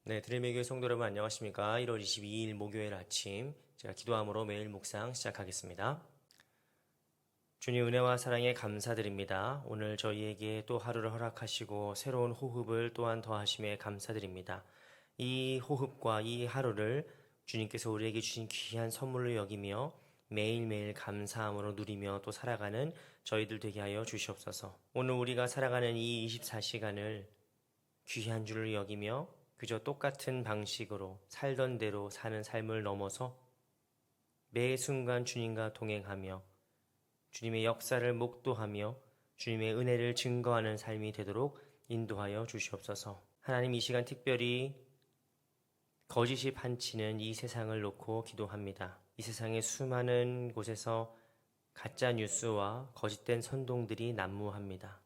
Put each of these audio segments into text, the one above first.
네, 드림의 교회 성도 여러분 안녕하십니까? 1월 22일 목요일 아침 제가 기도함으로 매일 묵상 시작하겠습니다. 주님 은혜와 사랑에 감사드립니다. 오늘 저희에게 또 하루를 허락하시고 새로운 호흡을 또한 더하심에 감사드립니다. 이 호흡과 이 하루를 주님께서 우리에게 주신 귀한 선물로 여기며 매일매일 감사함으로 누리며 또 살아가는 저희들 되게 하여 주시옵소서. 오늘 우리가 살아가는 이 24시간을 귀한 줄을 여기며 그저 똑같은 방식으로 살던 대로 사는 삶을 넘어서 매 순간 주님과 동행하며 주님의 역사를 목도하며 주님의 은혜를 증거하는 삶이 되도록 인도하여 주시옵소서. 하나님, 이 시간 특별히 거짓이 판치는 이 세상을 놓고 기도합니다. 이 세상의 수많은 곳에서 가짜 뉴스와 거짓된 선동들이 난무합니다.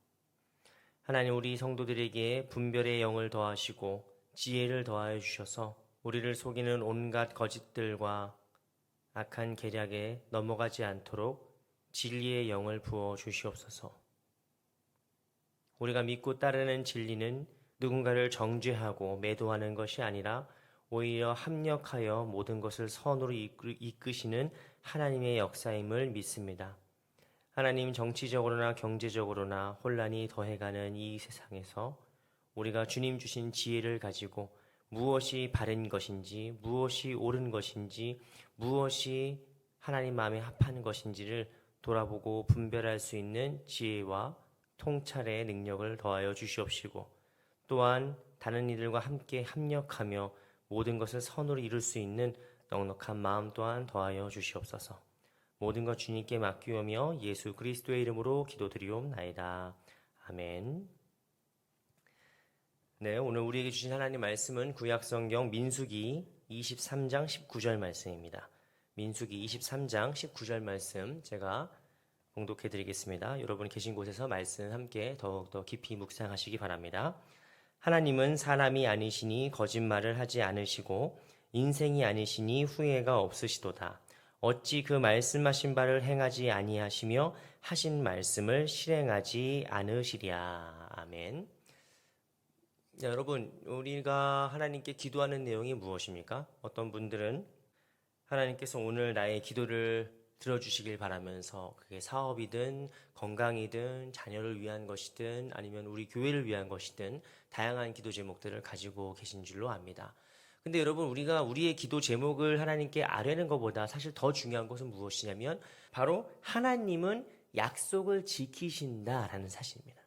하나님, 우리 성도들에게 분별의 영을 더하시고 지혜를 더하여 주셔서 우리를 속이는 온갖 거짓들과 악한 계략에 넘어가지 않도록 진리의 영을 부어 주시옵소서. 우리가 믿고 따르는 진리는 누군가를 정죄하고 매도하는 것이 아니라 오히려 합력하여 모든 것을 선으로 이끄시는 하나님의 역사임을 믿습니다. 하나님, 정치적으로나 경제적으로나 혼란이 더해가는 이 세상에서 우리가 주님 주신 지혜를 가지고 무엇이 바른 것인지, 무엇이 옳은 것인지, 무엇이 하나님 마음에 합한 것인지를 돌아보고 분별할 수 있는 지혜와 통찰의 능력을 더하여 주시옵시고, 또한 다른 이들과 함께 합력하며 모든 것을 선으로 이룰 수 있는 넉넉한 마음 또한 더하여 주시옵소서. 모든 것 주님께 맡기오며 예수 그리스도의 이름으로 기도드리옵나이다. 아멘. 네, 오늘 우리에게 주신 하나님 말씀은 구약성경 민수기 23장 19절 말씀입니다. 민수기 23장 19절 말씀 제가 봉독해 드리겠습니다. 여러분 계신 곳에서 말씀 함께 더욱더 깊이 묵상하시기 바랍니다. 하나님은 사람이 아니시니 거짓말을 하지 않으시고 인생이 아니시니 후회가 없으시도다. 어찌 그 말씀하신 바를 행하지 아니하시며 하신 말씀을 실행하지 않으시랴. 아멘. 자, 여러분, 우리가 하나님께 기도하는 내용이 무엇입니까? 어떤 분들은 하나님께서 오늘 나의 기도를 들어주시길 바라면서 그게 사업이든 건강이든 자녀를 위한 것이든 아니면 우리 교회를 위한 것이든 다양한 기도 제목들을 가지고 계신 줄로 압니다. 근데 여러분, 우리가 우리의 기도 제목을 하나님께 아뢰는 것보다 사실 더 중요한 것은 무엇이냐면 바로 하나님은 약속을 지키신다라는 사실입니다.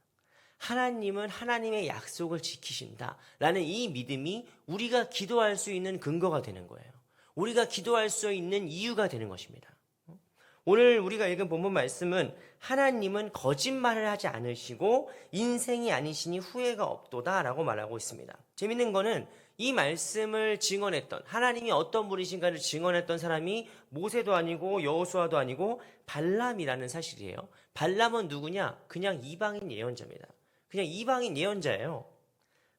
하나님은 하나님의 약속을 지키신다라는 이 믿음이 우리가 기도할 수 있는 근거가 되는 거예요. 우리가 기도할 수 있는 이유가 되는 것입니다. 오늘 우리가 읽은 본문 말씀은 하나님은 거짓말을 하지 않으시고 인생이 아니시니 후회가 없도다라고 말하고 있습니다. 재밌는 거는 이 말씀을 증언했던 하나님이 어떤 분이신가를 증언했던 사람이 모세도 아니고 여호수아도 아니고 발람이라는 사실이에요. 발람은 누구냐? 그냥 이방인 예언자입니다. 그냥 이방인 예언자예요.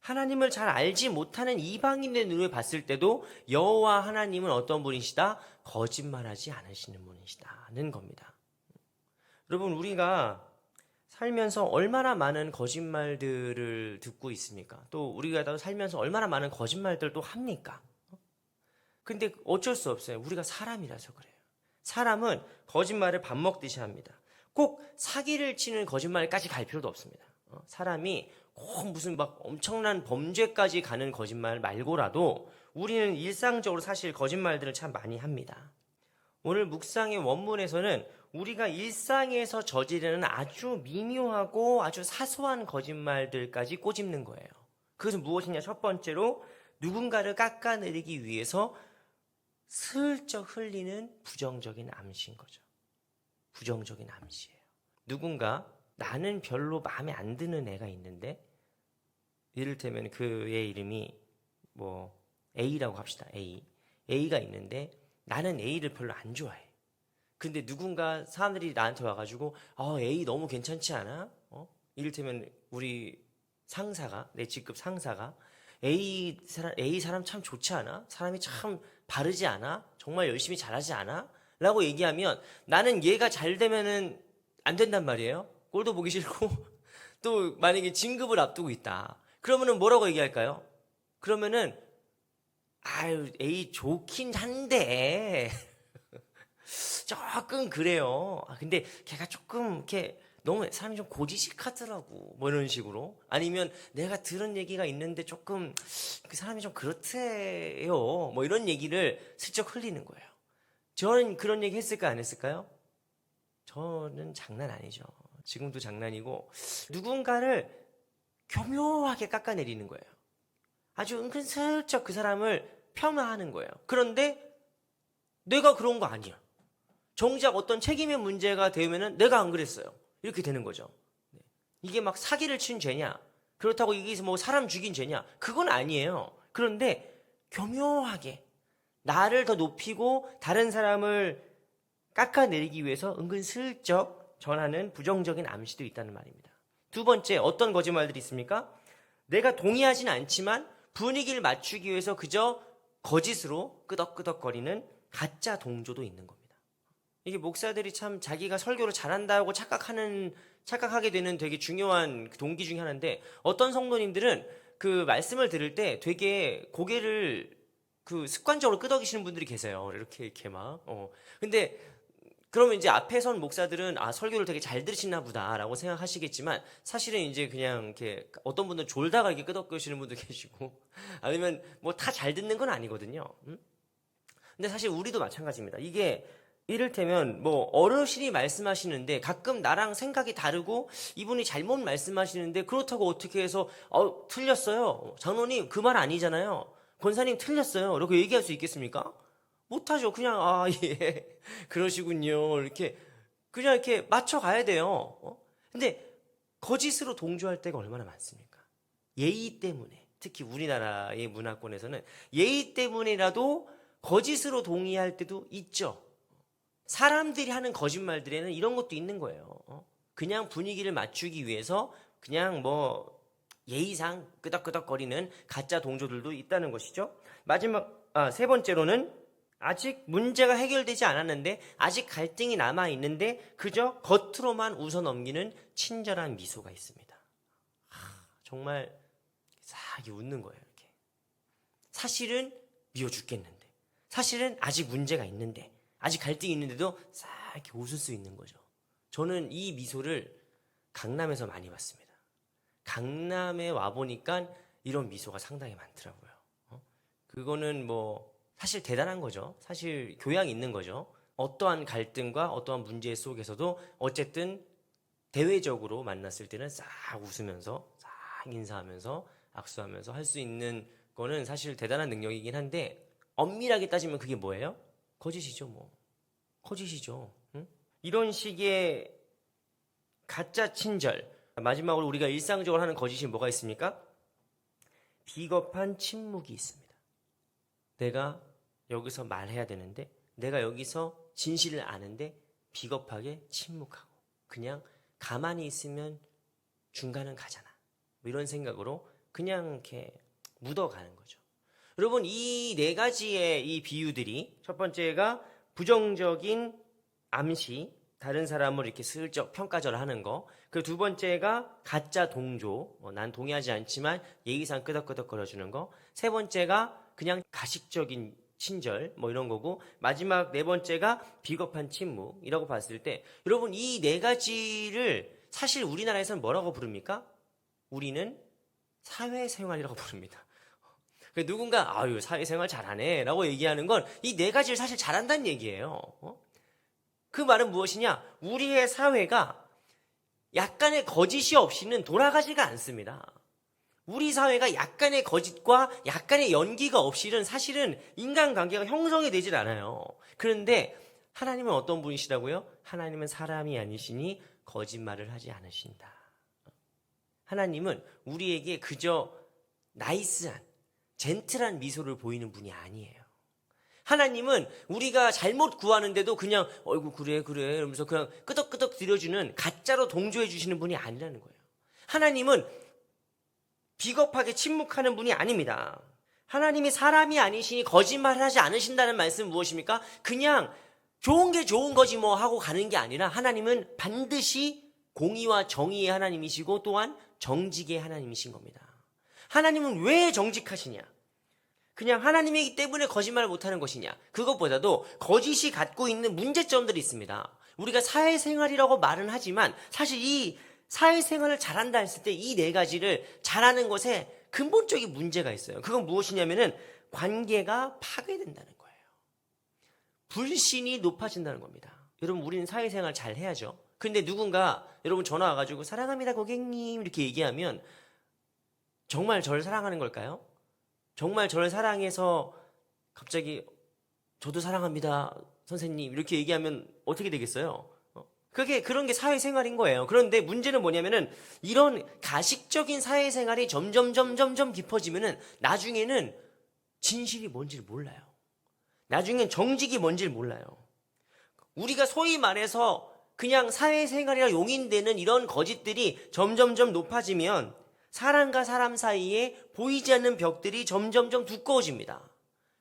하나님을 잘 알지 못하는 이방인의 눈을 봤을 때도 여호와 하나님은 어떤 분이시다? 거짓말하지 않으시는 분이시다는 겁니다. 여러분, 우리가 살면서 얼마나 많은 거짓말들을 듣고 있습니까? 또 우리가 살면서 얼마나 많은 거짓말들을 또 합니까? 근데 어쩔 수 없어요. 우리가 사람이라서 그래요. 사람은 거짓말을 밥 먹듯이 합니다. 꼭 사기를 치는 거짓말까지 갈 필요도 없습니다. 사람이 꼭 무슨 막 엄청난 범죄까지 가는 거짓말 말고라도 우리는 일상적으로 사실 거짓말들을 참 많이 합니다. 오늘 묵상의 원문에서는 우리가 일상에서 저지르는 아주 미묘하고 아주 사소한 거짓말들까지 꼬집는 거예요. 그것은 무엇이냐? 첫 번째로 누군가를 깎아내리기 위해서 슬쩍 흘리는 부정적인 암시인 거죠. 부정적인 암시예요. 누군가 나는 별로 마음에 안 드는 애가 있는데, 이를테면 그의 이름이 뭐 A라고 합시다. A가 있는데 나는 A를 별로 안 좋아해. 근데 누군가 사람들이 나한테 와가지고 A 너무 괜찮지 않아? 이를테면 우리 상사가, 내 직급 상사가 A 사람 참 좋지 않아? 사람이 참 바르지 않아? 정말 열심히 잘하지 않아? 라고 얘기하면 나는 얘가 잘 되면은 안 된단 말이에요. 꼴도 보기 싫고 또 만약에 진급을 앞두고 있다. 그러면은 뭐라고 얘기할까요? 그러면은 아유, A 좋긴 한데 조금 그래요. 근데 걔가 조금 이렇게 너무 사람이 좀 고지식하더라고. 뭐 이런 식으로. 아니면 내가 들은 얘기가 있는데 조금 그 사람이 좀 그렇대요. 뭐 이런 얘기를 슬쩍 흘리는 거예요. 저는 그런 얘기 했을까 안 했을까요? 저는 장난 아니죠. 지금도 장난이고 누군가를 교묘하게 깎아내리는 거예요. 아주 은근슬쩍 그 사람을 폄하하는 거예요. 그런데 내가 그런 거 아니야. 정작 어떤 책임의 문제가 되면은 내가 안 그랬어요. 이렇게 되는 거죠. 이게 막 사기를 친 죄냐? 그렇다고 이게 뭐 사람 죽인 죄냐? 그건 아니에요. 그런데 교묘하게 나를 더 높이고 다른 사람을 깎아내리기 위해서 은근슬쩍 전하는 부정적인 암시도 있다는 말입니다. 두 번째, 어떤 거짓말들이 있습니까? 내가 동의하진 않지만 분위기를 맞추기 위해서 그저 거짓으로 끄덕끄덕거리는 가짜 동조도 있는 겁니다. 이게 목사들이 참 자기가 설교를 잘한다고 착각하게 되는 되게 중요한 동기 중에 하나인데, 어떤 성도님들은 그 말씀을 들을 때 되게 고개를 그 습관적으로 끄덕이시는 분들이 계세요. 이렇게 막. 근데 그러면 이제 앞에 선 목사들은 설교를 되게 잘 들으시나 보다라고 생각하시겠지만, 사실은 이제 그냥 이렇게 어떤 분들은 졸다가 이렇게 끄덕거리시는 분도 계시고, 아니면 뭐 다 잘 듣는 건 아니거든요. 근데 사실 우리도 마찬가지입니다. 이게 이를테면 뭐 어르신이 말씀하시는데 가끔 나랑 생각이 다르고 이분이 잘못 말씀하시는데, 그렇다고 어떻게 해서 틀렸어요, 장로님 그 말 아니잖아요, 권사님 틀렸어요, 이렇게 얘기할 수 있겠습니까? 못하죠. 그냥 예 그러시군요, 이렇게 그냥 이렇게 맞춰가야 돼요. 근데 거짓으로 동조할 때가 얼마나 많습니까? 예의 때문에, 특히 우리나라의 문화권에서는 예의 때문이라도 거짓으로 동의할 때도 있죠. 사람들이 하는 거짓말들에는 이런 것도 있는 거예요. 그냥 분위기를 맞추기 위해서 그냥 뭐 예의상 끄덕끄덕거리는 가짜 동조들도 있다는 것이죠. 세 번째로는 아직 문제가 해결되지 않았는데 아직 갈등이 남아있는데 그저 겉으로만 웃어넘기는 친절한 미소가 있습니다. 정말 싹 웃는 거예요. 이렇게. 사실은 미워 죽겠는데, 사실은 아직 문제가 있는데, 아직 갈등이 있는데도 싹 이렇게 웃을 수 있는 거죠. 저는 이 미소를 강남에서 많이 봤습니다. 강남에 와보니까 이런 미소가 상당히 많더라고요. 그거는 뭐 사실 대단한 거죠. 사실 교양이 있는 거죠. 어떠한 갈등과 어떠한 문제 속에서도 어쨌든 대외적으로 만났을 때는 싹 웃으면서 싹 인사하면서 악수하면서 할 수 있는 거는 사실 대단한 능력이긴 한데, 엄밀하게 따지면 그게 뭐예요? 거짓이죠. 뭐 거짓이죠. 응? 이런 식의 가짜 친절. 마지막으로 우리가 일상적으로 하는 거짓이 뭐가 있습니까? 비겁한 침묵이 있습니다. 내가 여기서 말해야 되는데, 내가 여기서 진실을 아는데 비겁하게 침묵하고 그냥 가만히 있으면 중간은 가잖아, 뭐 이런 생각으로 그냥 이렇게 묻어가는 거죠. 여러분, 이 네 가지의 이 비유들이, 첫 번째가 부정적인 암시, 다른 사람을 이렇게 슬쩍 평가절하는 거. 그 두 번째가 가짜 동조, 난 동의하지 않지만 예의상 끄덕끄덕거려주는 거. 세 번째가 그냥 가식적인 친절, 뭐 이런 거고, 마지막 네 번째가 비겁한 침묵이라고 봤을 때, 여러분 이 네 가지를 사실 우리나라에서는 뭐라고 부릅니까? 우리는 사회생활이라고 부릅니다. 누군가 사회생활 잘하네 라고 얘기하는 건 이 네 가지를 사실 잘한다는 얘기예요. 그 말은 무엇이냐? 우리의 사회가 약간의 거짓이 없이는 돌아가지가 않습니다. 우리 사회가 약간의 거짓과 약간의 연기가 없이는 사실은 인간관계가 형성이 되질 않아요. 그런데 하나님은 어떤 분이시라고요? 하나님은 사람이 아니시니 거짓말을 하지 않으신다. 하나님은 우리에게 그저 나이스한, 젠틀한 미소를 보이는 분이 아니에요. 하나님은 우리가 잘못 구하는데도 그냥 어이구 그래 이러면서 그냥 끄덕끄덕 드려주는, 가짜로 동조해 주시는 분이 아니라는 거예요. 하나님은 비겁하게 침묵하는 분이 아닙니다. 하나님이 사람이 아니시니 거짓말을 하지 않으신다는 말씀은 무엇입니까? 그냥 좋은 게 좋은 거지 뭐 하고 가는 게 아니라, 하나님은 반드시 공의와 정의의 하나님이시고 또한 정직의 하나님이신 겁니다. 하나님은 왜 정직하시냐? 그냥 하나님이기 때문에 거짓말을 못하는 것이냐? 그것보다도 거짓이 갖고 있는 문제점들이 있습니다. 우리가 사회생활이라고 말은 하지만 사실 이 사회생활을 잘한다 했을 때 이 네 가지를 잘하는 것에 근본적인 문제가 있어요. 그건 무엇이냐면은 관계가 파괴된다는 거예요. 불신이 높아진다는 겁니다. 여러분, 우리는 사회생활 잘 해야죠. 근데 누군가 여러분 전화 와가지고 사랑합니다 고객님 이렇게 얘기하면 정말 저를 사랑하는 걸까요? 정말 저를 사랑해서 갑자기 저도 사랑합니다 선생님 이렇게 얘기하면 어떻게 되겠어요? 그런 게 사회생활인 거예요. 그런데 문제는 뭐냐면은 이런 가식적인 사회생활이 점점 깊어지면은 나중에는 진실이 뭔지를 몰라요. 나중엔 정직이 뭔지를 몰라요. 우리가 소위 말해서 그냥 사회생활이라 용인되는 이런 거짓들이 점점 높아지면 사람과 사람 사이에 보이지 않는 벽들이 점점 두꺼워집니다.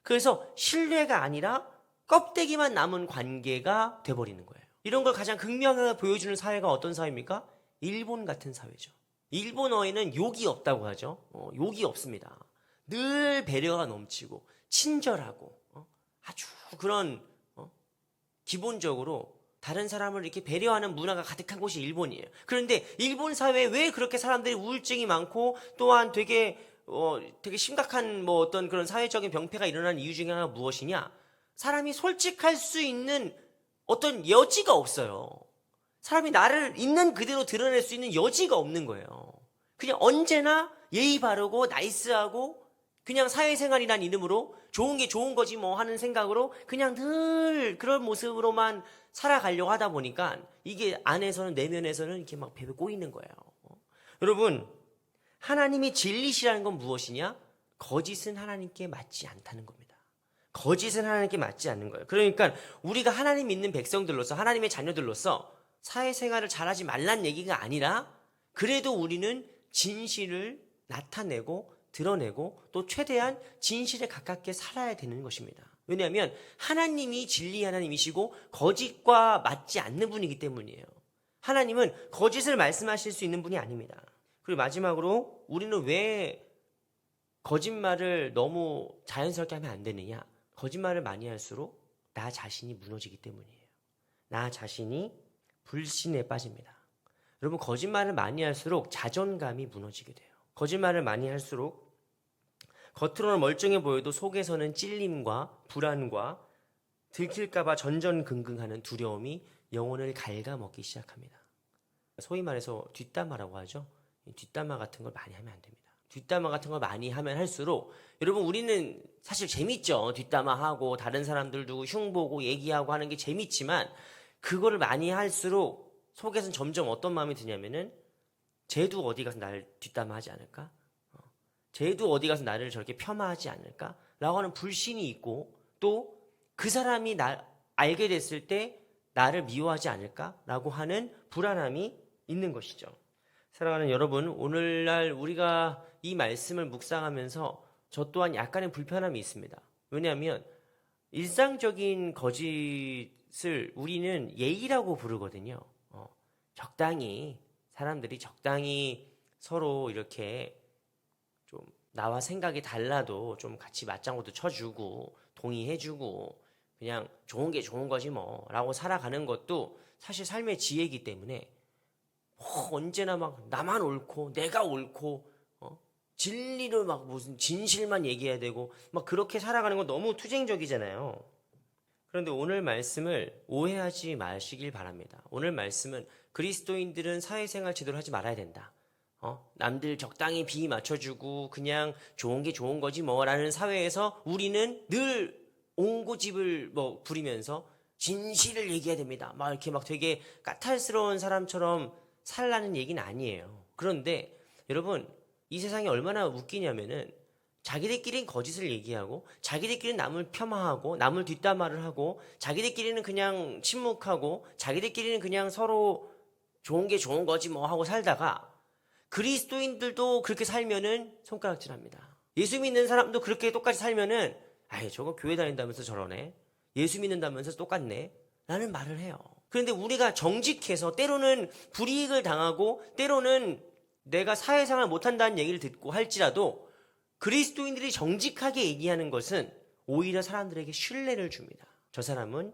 그래서 신뢰가 아니라 껍데기만 남은 관계가 돼버리는 거예요. 이런 걸 가장 극명하게 보여주는 사회가 어떤 사회입니까? 일본 같은 사회죠. 일본어에는 욕이 없다고 하죠. 욕이 없습니다. 늘 배려가 넘치고 친절하고 아주 그런 기본적으로 다른 사람을 이렇게 배려하는 문화가 가득한 곳이 일본이에요. 그런데 일본 사회에 왜 그렇게 사람들이 우울증이 많고 또한 되게 심각한 어떤 그런 사회적인 병폐가 일어나는 이유 중에 하나가 무엇이냐? 사람이 솔직할 수 있는 어떤 여지가 없어요. 사람이 나를 있는 그대로 드러낼 수 있는 여지가 없는 거예요. 그냥 언제나 예의 바르고 나이스하고 그냥 사회생활이란 이름으로 좋은 게 좋은 거지 뭐 하는 생각으로 그냥 늘 그런 모습으로만 살아가려고 하다 보니까 이게 안에서는 내면에서는 이렇게 막 배배 꼬이는 거예요. 여러분, 하나님이 진리시라는 건 무엇이냐? 거짓은 하나님께 맞지 않다는 겁니다. 거짓은 하나님께 맞지 않는 거예요. 그러니까 우리가 하나님 믿는 백성들로서 하나님의 자녀들로서 사회생활을 잘하지 말란 얘기가 아니라 그래도 우리는 진실을 나타내고 드러내고 또 최대한 진실에 가깝게 살아야 되는 것입니다. 왜냐하면 하나님이 진리 하나님이시고 거짓과 맞지 않는 분이기 때문이에요. 하나님은 거짓을 말씀하실 수 있는 분이 아닙니다. 그리고 마지막으로 우리는 왜 거짓말을 너무 자연스럽게 하면 안 되느냐? 거짓말을 많이 할수록 나 자신이 무너지기 때문이에요. 나 자신이 불신에 빠집니다. 여러분, 거짓말을 많이 할수록 자존감이 무너지게 돼요. 거짓말을 많이 할수록 겉으로는 멀쩡해 보여도 속에서는 찔림과 불안과 들킬까봐 전전긍긍하는 두려움이 영혼을 갉아먹기 시작합니다. 소위 말해서 뒷담화라고 하죠. 뒷담화 같은 걸 많이 하면 안 됩니다. 뒷담화 같은 걸 많이 하면 할수록 여러분, 우리는 사실 재밌죠. 뒷담화하고 다른 사람들도 흉보고 얘기하고 하는 게 재밌지만 그거를 많이 할수록 속에서는 점점 어떤 마음이 드냐면은 쟤도 어디 가서 나를 뒷담화하지 않을까? 쟤도 어디 가서 나를 저렇게 폄하하지 않을까? 라고 하는 불신이 있고 또 그 사람이 날 알게 됐을 때 나를 미워하지 않을까? 라고 하는 불안함이 있는 것이죠. 사랑하는 여러분, 오늘날 우리가 이 말씀을 묵상하면서 저 또한 약간의 불편함이 있습니다. 왜냐하면 일상적인 거짓을 우리는 예의라고 부르거든요. 적당히 사람들이 적당히 서로 이렇게 좀 나와 생각이 달라도 좀 같이 맞장구도 쳐주고 동의해주고 그냥 좋은 게 좋은 거지 뭐 라고 살아가는 것도 사실 삶의 지혜이기 때문에 언제나 막 나만 옳고 내가 옳고 진리를 막 무슨 진실만 얘기해야 되고 막 그렇게 살아가는 건 너무 투쟁적이잖아요. 그런데 오늘 말씀을 오해하지 마시길 바랍니다. 오늘 말씀은 그리스도인들은 사회생활 제대로 하지 말아야 된다. 남들 적당히 비위 맞춰주고 그냥 좋은 게 좋은 거지 뭐라는 사회에서 우리는 늘 옹고집을 부리면서 진실을 얘기해야 됩니다. 막 이렇게 막 되게 까탈스러운 사람처럼 살라는 얘기는 아니에요. 그런데 여러분, 이 세상이 얼마나 웃기냐면은 자기들끼리는 거짓을 얘기하고 자기들끼리는 남을 폄하하고 남을 뒷담화를 하고 자기들끼리는 그냥 침묵하고 자기들끼리는 그냥 서로 좋은 게 좋은 거지 뭐 하고 살다가 그리스도인들도 그렇게 살면은 손가락질합니다. 예수 믿는 사람도 그렇게 똑같이 살면은 아이 저거 교회 다닌다면서 저러네, 예수 믿는다면서 똑같네 라는 말을 해요. 그런데 우리가 정직해서 때로는 불이익을 당하고 때로는 내가 사회생활 못한다는 얘기를 듣고 할지라도 그리스도인들이 정직하게 얘기하는 것은 오히려 사람들에게 신뢰를 줍니다. 저 사람은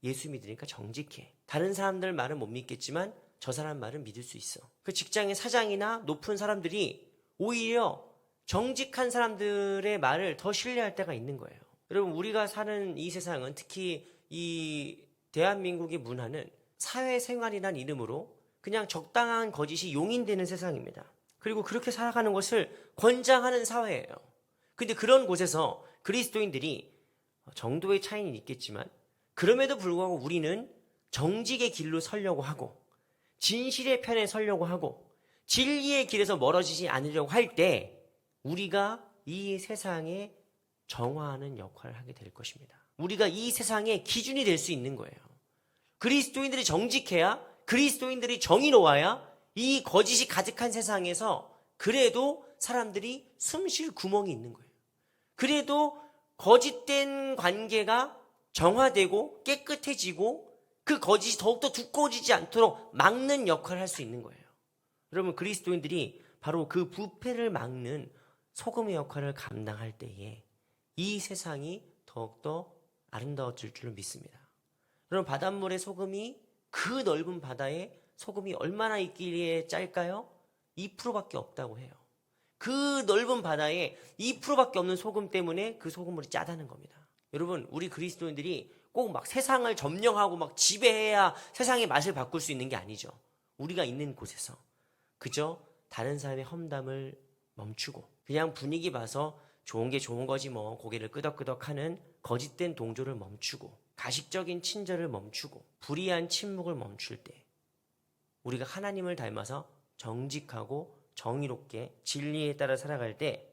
예수 믿으니까 정직해. 다른 사람들 말은 못 믿겠지만 저 사람 말은 믿을 수 있어. 그 직장의 사장이나 높은 사람들이 오히려 정직한 사람들의 말을 더 신뢰할 때가 있는 거예요. 여러분, 우리가 사는 이 세상은, 특히 이 대한민국의 문화는 사회생활이란 이름으로 그냥 적당한 거짓이 용인되는 세상입니다. 그리고 그렇게 살아가는 것을 권장하는 사회예요. 근데 그런 곳에서 그리스도인들이 정도의 차이는 있겠지만 그럼에도 불구하고 우리는 정직의 길로 서려고 하고 진실의 편에 서려고 하고 진리의 길에서 멀어지지 않으려고 할 때 우리가 이 세상에 정화하는 역할을 하게 될 것입니다. 우리가 이 세상의 기준이 될 수 있는 거예요. 그리스도인들이 정직해야, 그리스도인들이 정의로워야 이 거짓이 가득한 세상에서 그래도 사람들이 숨 쉴 구멍이 있는 거예요. 그래도 거짓된 관계가 정화되고 깨끗해지고 그 거짓이 더욱더 두꺼워지지 않도록 막는 역할을 할 수 있는 거예요. 여러분, 그리스도인들이 바로 그 부패를 막는 소금의 역할을 감당할 때에 이 세상이 더욱더 아름다워질 줄로 믿습니다. 여러분, 바닷물의 소금이, 그 넓은 바다에 소금이 얼마나 있기에 짤까요? 2%밖에 없다고 해요. 그 넓은 바다에 2%밖에 없는 소금 때문에 그 소금물이 짜다는 겁니다. 여러분, 우리 그리스도인들이 꼭 막 세상을 점령하고 막 지배해야 세상의 맛을 바꿀 수 있는 게 아니죠. 우리가 있는 곳에서 그저 다른 사람의 험담을 멈추고 그냥 분위기 봐서 좋은 게 좋은 거지 뭐 고개를 끄덕끄덕 하는 거짓된 동조를 멈추고 가식적인 친절을 멈추고 불의한 침묵을 멈출 때 우리가 하나님을 닮아서 정직하고 정의롭게 진리에 따라 살아갈 때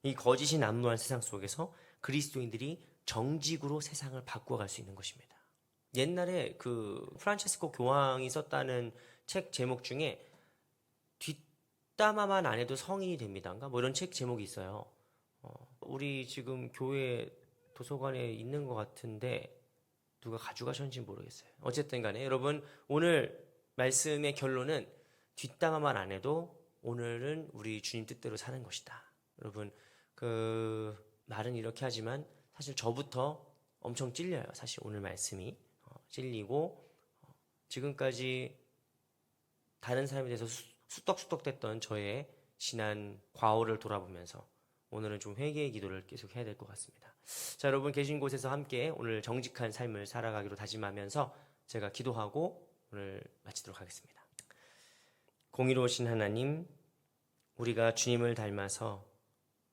이 거짓이 난무한 세상 속에서 그리스도인들이 정직으로 세상을 바꿔갈 수 있는 것입니다. 옛날에 그 프란체스코 교황이 썼다는 책 제목 중에 뒷담화만 안 해도 성인이 됩니다인가? 뭐 이런 책 제목이 있어요. 우리 지금 교회 도서관에 있는 것 같은데 누가 가져가셨는지 모르겠어요. 어쨌든 간에 여러분, 오늘 말씀의 결론은 뒷담화만 안 해도 오늘은 우리 주님 뜻대로 사는 것이다. 여러분, 그 말은 이렇게 하지만 사실 저부터 엄청 찔려요. 사실 오늘 말씀이 찔리고 지금까지 다른 사람에 대해서 수덕수덕댔던 저의 지난 과오를 돌아보면서 오늘은 좀 회개의 기도를 계속 해야 될 것 같습니다. 자, 여러분 계신 곳에서 함께 오늘 정직한 삶을 살아가기로 다짐하면서 제가 기도하고 오늘 마치도록 하겠습니다. 공의로우신 하나님, 우리가 주님을 닮아서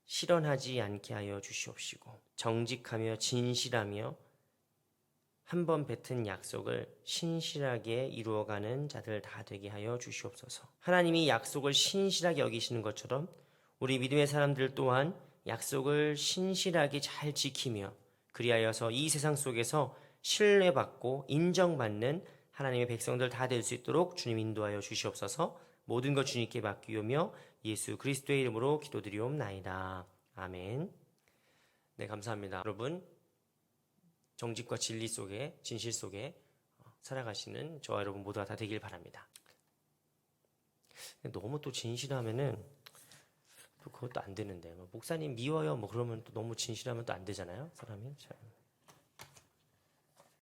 실언하지 않게 하여 주시옵시고 정직하며 진실하며 한 번 뱉은 약속을 신실하게 이루어가는 자들 다 되게 하여 주시옵소서. 하나님이 약속을 신실하게 여기시는 것처럼 우리 믿음의 사람들 또한 약속을 신실하게 잘 지키며 그리하여서 이 세상 속에서 신뢰받고 인정받는 하나님의 백성들 다 될 수 있도록 주님 인도하여 주시옵소서. 모든 것 주님께 맡기오며 예수 그리스도의 이름으로 기도드리옵나이다. 아멘. 네, 감사합니다. 여러분, 정직과 진리 속에, 진실 속에 살아가시는 저와 여러분 모두가 다 되길 바랍니다. 너무 또 진실하면은 또 그것도 안 되는데, 목사님 미워요 뭐 그러면 또 너무 진실하면 또 안 되잖아요, 사람이.